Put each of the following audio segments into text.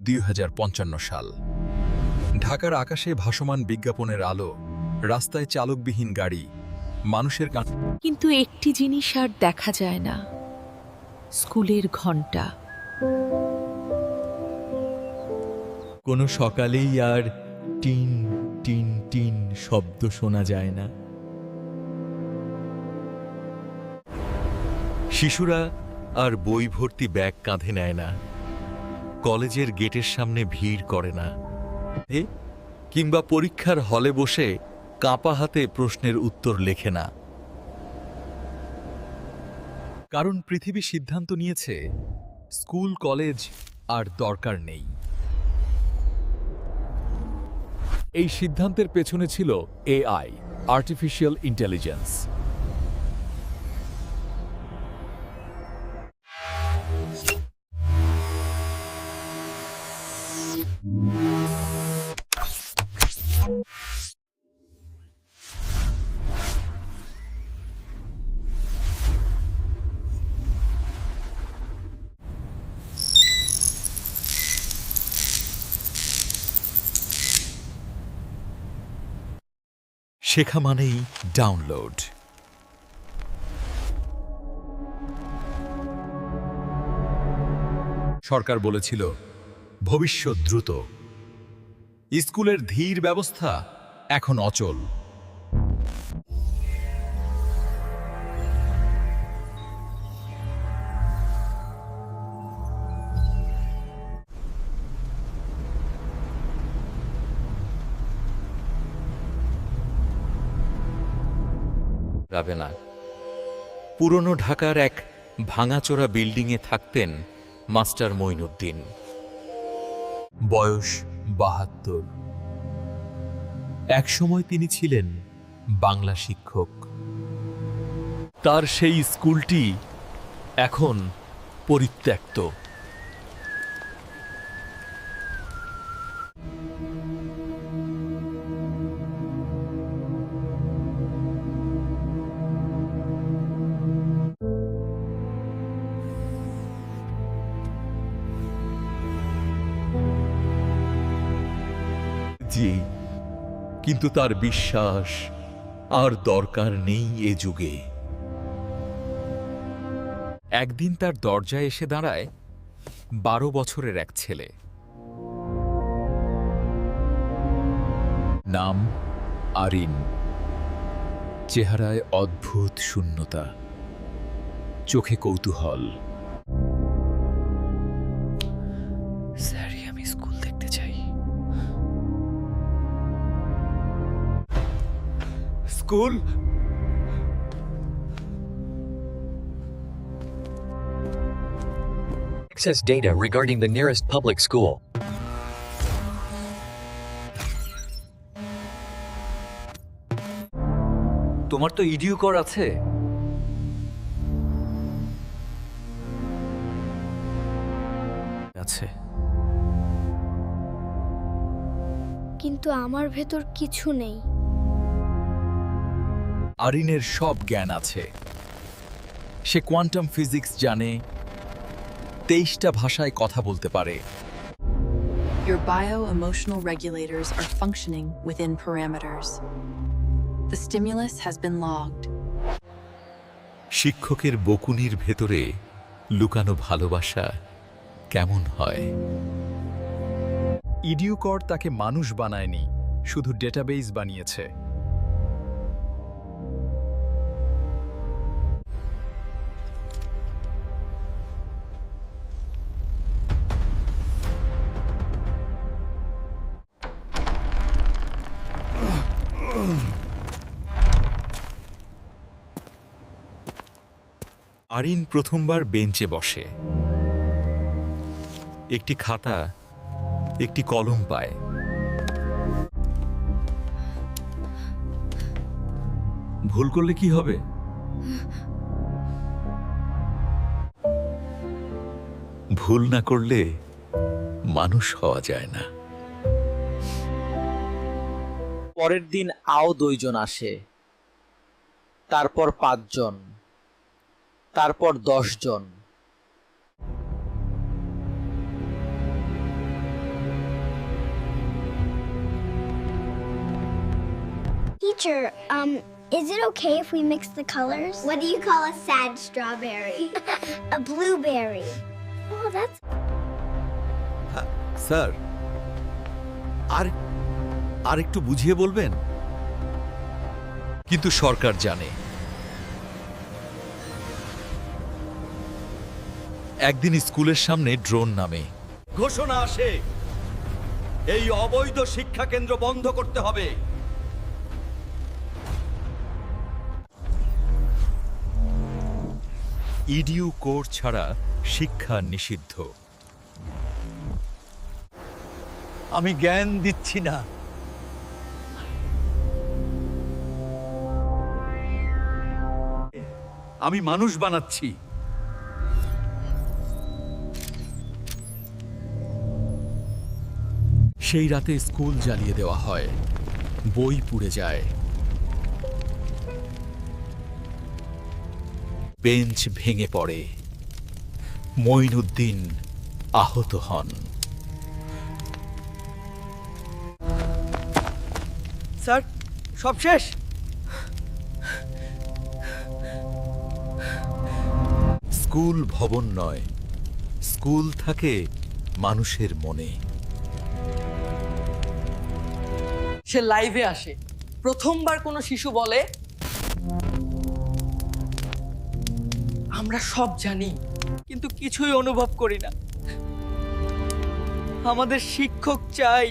2055 সাল। ঢাকার আকাশে ভাসমান বিজ্ঞাপনের আলো, রাস্তায় চালকবিহীন গাড়ি, মানুষের কিন্তু একটি জিনিস আর দেখা যায় না, স্কুলের ঘণ্টা। কোনো সকালেই আর টিন টিন টিন শব্দ শোনা যায় না। শিশুরা আর বই ভর্তি ব্যাগ কাঁধে নেয় না, কলেজের গেটের সামনে ভিড় করে না, কিংবা পরীক্ষার হলে বসে কাঁপা হাতে প্রশ্নের উত্তর লেখে না। কারণ পৃথিবী সিদ্ধান্ত নিয়েছে স্কুল কলেজ আর দরকার নেই। এই সিদ্ধান্তের পেছনে ছিল এআই, আর্টিফিশিয়াল ইন্টেলিজেন্স। শেখা মানেই ডাউনলোড। সরকার বলেছিল ভবিষ্যৎ দ্রুত, স্কুলের ধীর ব্যবস্থা এখন অচল। রাবেনা পুরনো ঢাকার এক ভাঙাচোরা বিল্ডিংয়ে থাকতেন মাস্টার মঈনুদ্দিন। বয়স ৭২। একসময় তিনি ছিলেন বাংলা শিক্ষক। তার সেই স্কুলটি এখন পরিত্যক্ত। জি, কিন্তু তার বিশ্বাস আর দরকার নেই এ যুগে। একদিন তার দরজায় এসে দাঁড়ায় ১২ বছরের এক ছেলে। নাম আরিন। চেহারায় অদ্ভুত শূন্যতা, চোখে কৌতূহল। স্যার, আমি স্কুল দেখতে চাই। School? Access data regarding the nearest public school. তোমার তো ইডিউ কর আছে? আছে। কিন্তু আমার ভেতর কিছু নেই। আরিনের সব জ্ঞান আছে। সে কোয়ান্টাম ফিজিক্স জানে, ২৩টা ভাষায় কথা বলতে পারে। Your bio-emotional regulators are functioning within parameters. The stimulus has been logged. শিক্ষকের বকুনির ভেতরে লুকানো ভালোবাসা কেমন হয়? ইডিউকর তাকে মানুষ বানায়নি, শুধু ডেটাবেস বানিয়েছে। আরিন প্রথমবার বেঞ্চে বসে। একটি খাতা, একটি কলম পায়। ভুল করলে কি হবে? ভুল না করলে মানুষ হওয়া যায় না। পরের দিন আও ২ জন আসে, তারপর ৫ জন, তারপর ১০ জন। Teacher, is it okay if we mix the colors? What do you call a sad strawberry? A blueberry. Oh, that's sir আর একটু বুঝিয়ে বলবেন? কিন্তু সরকার জানে। একদিন স্কুলের সামনে ড্রোন নামে ঘোষণা আসে, এই অবৈধ শিক্ষা কেন্দ্র বন্ধ করতে হবে। ইডিউ কোড ছাড়া শিক্ষা নিষিদ্ধ। আমি জ্ঞান দিচ্ছি না, আমি মানুষ বানাচ্ছি। সেই রাতে স্কুল জ্বালিয়ে দেওয়া হয়, বই পুড়ে যায়, বেঞ্চ ভেঙে পড়ে, মঈনুদ্দিন আহত হন। স্যার, সব শেষ। স্কুল ভবন নয়, স্কুল থাকে মানুষের মনে। সে লাইভে আসে, প্রথমবার কোনো শিশু বলে, আমরা সব জানি কিন্তু কিছুই অনুভব করি না, আমাদের শিক্ষক চাই।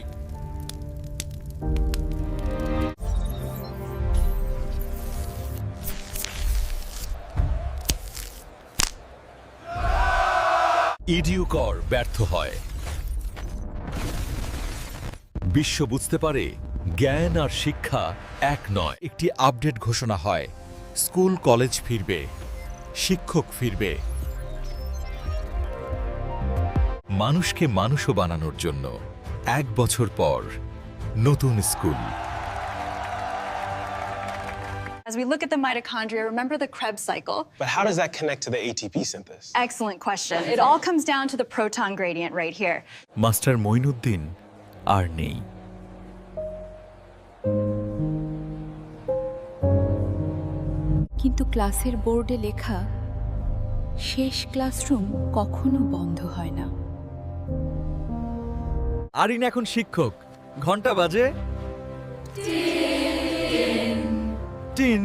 ইডিউ কর ব্যর্থ হয়, বিশ্ব বুঝতে পারে জ্ঞান আর শিক্ষা এক নয়। একটি আপডেট ঘোষণা হয়, স্কুল কলেজ ফিরবে, শিক্ষক ফিরবে, মানুষকে মানুষও বানানোর জন্য। 1 বছর পর নতুন school. As we look at the mitochondria, remember the Krebs cycle. But how does that connect to the ATP synthesis? Excellent question. It all comes down to the proton gradient right here. Master Moinuddin আর নেই। কিন্তু ক্লাসের বোর্ডে লেখা, শেষ classroom কখনো বন্ধ হয় না। আরিন এখন শিক্ষক, ঘন্টা বাজে টিন।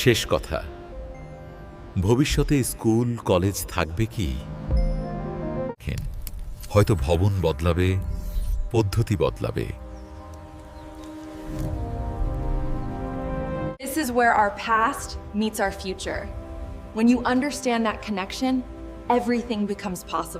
শেষ কথা, ভবিষ্যতে স্কুল কলেজ থাকবে কি? হয়তো ভবন বদলাবে, পদ্ধতি বদলাবে। This is where our past meets our future. When you understand that connection, everything becomes possible.